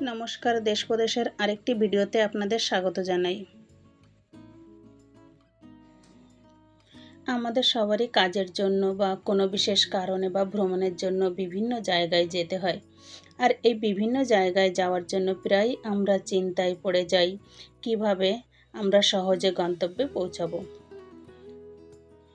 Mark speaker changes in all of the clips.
Speaker 1: নমস্কার, দেশ প্রদেশের আরেকটি ভিডিওতে আপনাদের স্বাগত জানাই। আমাদের সবারই কাজের জন্য বা কোনো বিশেষ কারণে বা ভ্রমণের জন্য বিভিন্ন জায়গায় যেতে হয়। আর এই বিভিন্ন জায়গায় যাওয়ার জন্য প্রায় আমরা চিন্তায় পড়ে যাই কিভাবে আমরা সহজে গন্তব্যে পৌঁছাবো।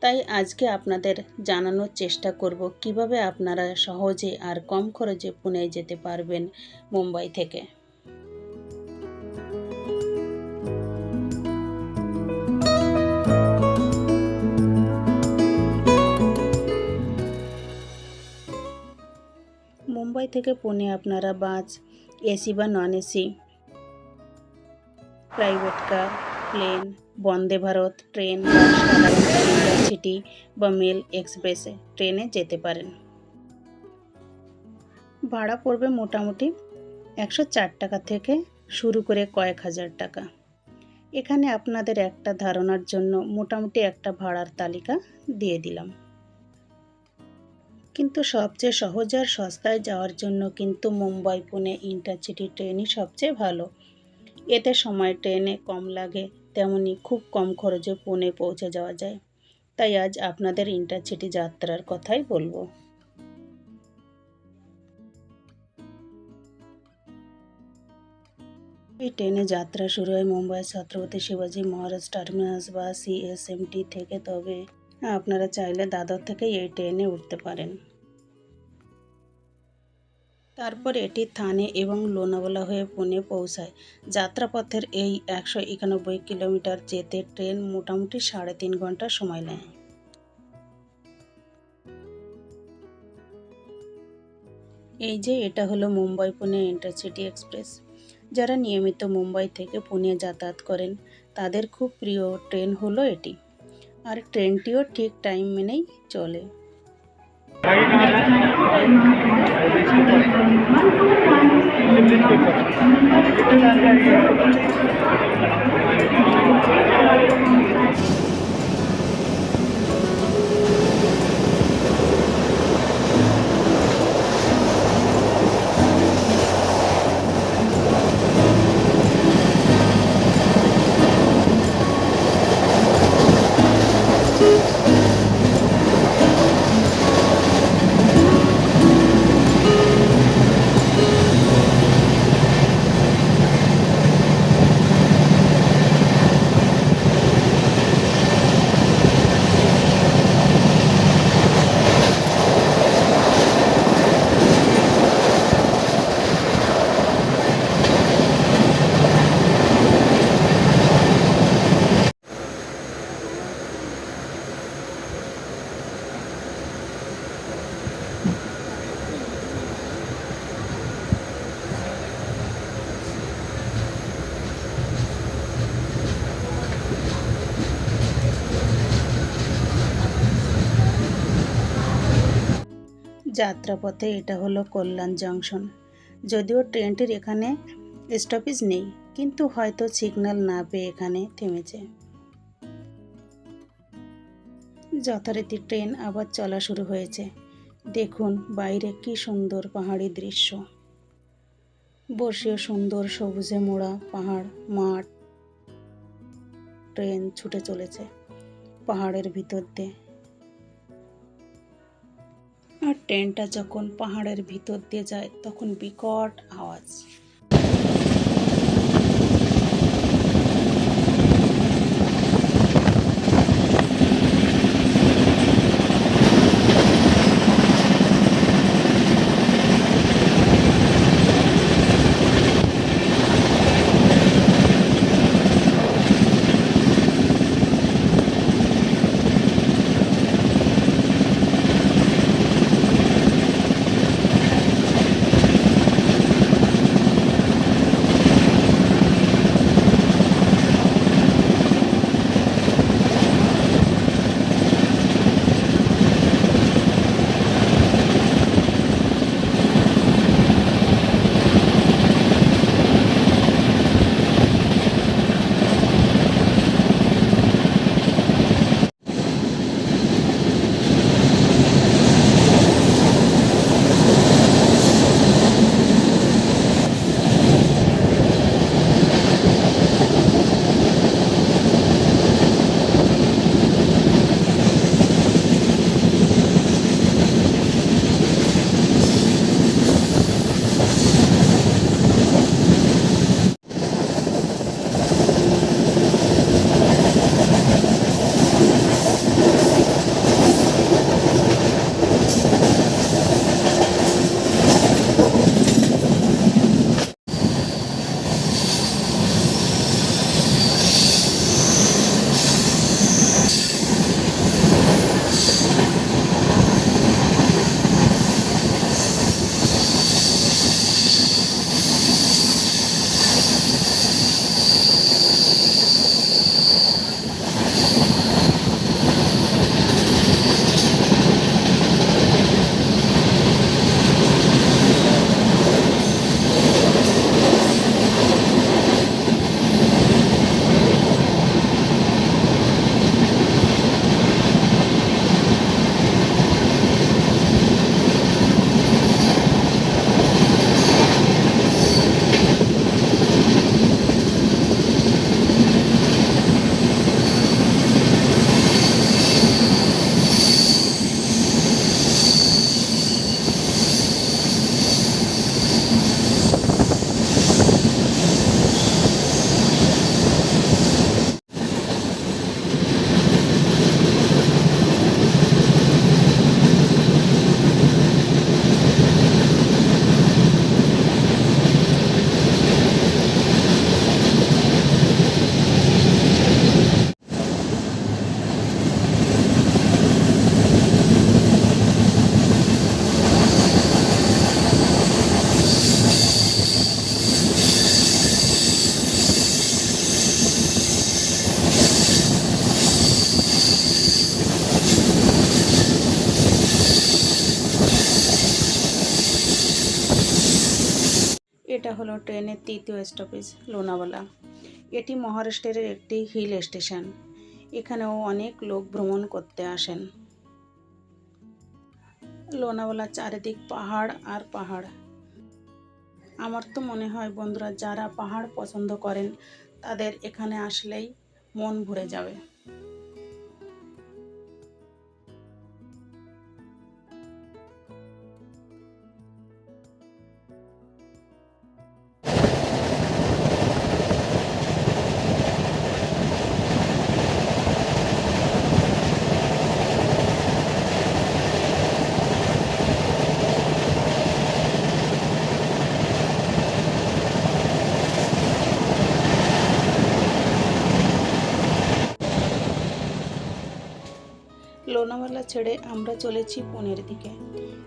Speaker 1: তাই আজকে আপনাদের জানানোর চেষ্টা করব কিভাবে আপনারা সহজে আর কম খরচে পুনে যেতে পারবেন মুম্বাই থেকে। মুম্বাই থেকে পুনে আপনারা বাস, এসি বা non AC, private car, plane, Vande Bharat train বা সাধারণ ইন্টারসিটি বা মেল এক্সপ্রেসে ট্রেনে যেতে পারেন। ভাড়া পড়বে মোটামুটি 104 টাকা থেকে শুরু করে কয়েক হাজার টাকা। এখানে আপনাদের একটা ধারণার জন্য মোটামুটি একটা ভাড়ার তালিকা দিয়ে দিলাম। কিন্তু সবচেয়ে সহজ আর সস্তায় যাওয়ার জন্য কিন্তু মুম্বাই পুনে ইন্টারসিটি ট্রেনই সবচেয়ে ভালো। এতে সময় ট্রেনে কম লাগে, তেমনি খুব কম খরচে পুনে পৌঁছে যাওয়া যায়। তাই আজ আপনাদের ইন্টারসিটি যাত্রার কথাই বলবো। এই ট্রেনে যাত্রা শুরু হয় মুম্বাই ছত্রপতি শিবাজি মহারাজ টার্মিনাস বা সিএসএমটি থেকে, তবে আপনারা চাইলে দাদর থেকে এই ট্রেনে উঠতে পারেন। তারপর এটি থানে এবং লোনাওয়ালা হয়ে পুনে পৌঁছায়। যাত্রাপথের এই 191 কিলোমিটার যেতে ট্রেন মোটামুটি 3.5 ঘন্টা সময় নেয়। এই যে এটা হলো মুম্বাই পুনে ইন্টারসিটি এক্সপ্রেস। যারা নিয়মিত মুম্বাই থেকে পুনে যাতায়াত করেন তাদের খুব প্রিয় ট্রেন হলো এটি। আর ট্রেনটিও ঠিক টাইম মেনেই চলে। যাত্রাপথে এটা হলো কল্যাণ জংশন। যদিও ট্রেনটির এখানে স্টপেজ নেই, কিন্তু হয়তো সিগন্যাল না পেয়ে এখানে থেমেছে। যথারীতি ট্রেন আবার চলা শুরু হয়েছে। দেখুন বাইরে কি সুন্দর পাহাড়ি দৃশ্য। বর্ষীয় সুন্দর সবুজে মোড়া পাহাড়, মাঠ। ট্রেন ছুটে চলেছে পাহাড়ের ভিতর দিয়ে। আর ট্রেনটা যখন পাহাড়ের ভিতর দিয়ে যায় তখন বিকট আওয়াজ। এটা হলো ট্রেনের তৃতীয় স্টপেজ লোনাওয়ালা। এটি মহারাষ্ট্রের একটি হিল স্টেশন। এখানেও অনেক লোক ভ্রমণ করতে আসেন। লোনাওয়ালা চারিদিক পাহাড় আর পাহাড়। আমার তো মনে হয় বন্ধুরা, যারা পাহাড় পছন্দ করেন তাদের এখানে আসলেই মন ভরে যাবে। লোনাওয়ালা ছেড়ে আমরা চলেছি পুনের দিকে।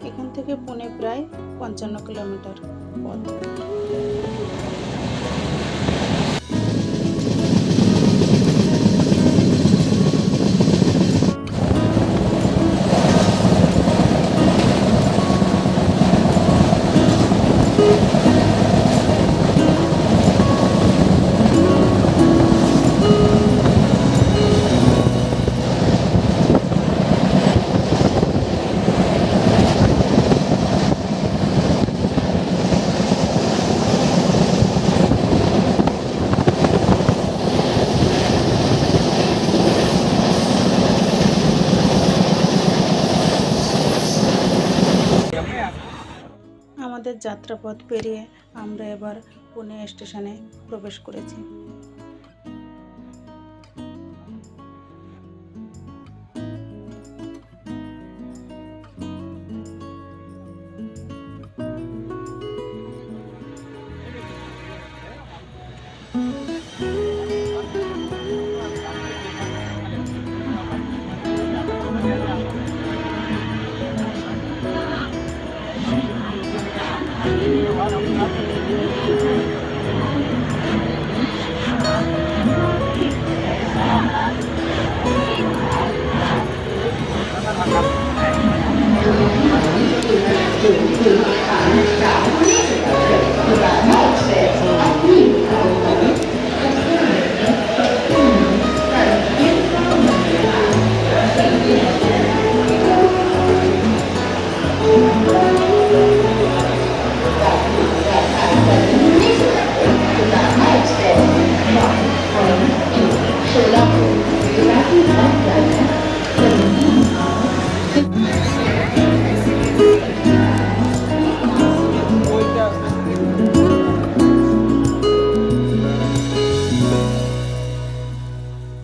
Speaker 1: এখান থেকে পুনে প্রায় 55 কিলোমিটার পথ। আমাদের যাত্রাপথ পেরিয়ে আমরা এবার পুনে স্টেশনে প্রবেশ করেছি।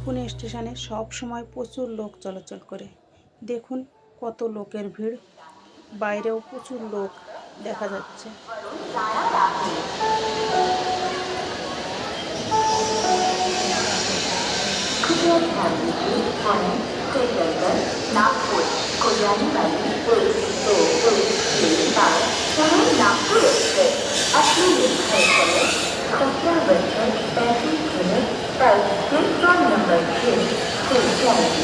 Speaker 1: পুনে স্টেশনে সব সময় প্রচুর লোক চলাচল করে। দেখুন কত লোকের ভিড়, বাইরেও প্রচুর লোক দেখা যাচ্ছে।
Speaker 2: नागपुर को जाने वाली 1, 2, 3, 4 नागपुर एक्सप्रेस अपने निर्धारित समय 17:35 पर प्लेटफॉर्म नंबर 6 से जाएगी।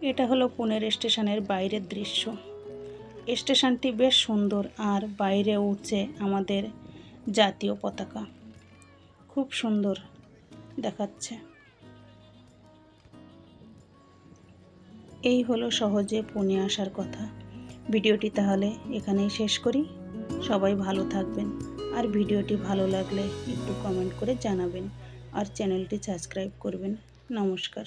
Speaker 1: এটা হলো পুনের স্টেশনের বাইরের দৃশ্য। স্টেশনটি বেশ সুন্দর আর বাইরে উঠছে আমাদের জাতীয় পতাকা, খুব সুন্দর দেখাচ্ছে। এই হলো সহজে পুনে আসার কথা। ভিডিওটি তাহলে এখানেই শেষ করি। সবাই ভালো থাকবেন, আর ভিডিওটি ভালো লাগলে একটু কমেন্ট করে জানাবেন, আর চ্যানেলটি সাবস্ক্রাইব করবেন। নমস্কার।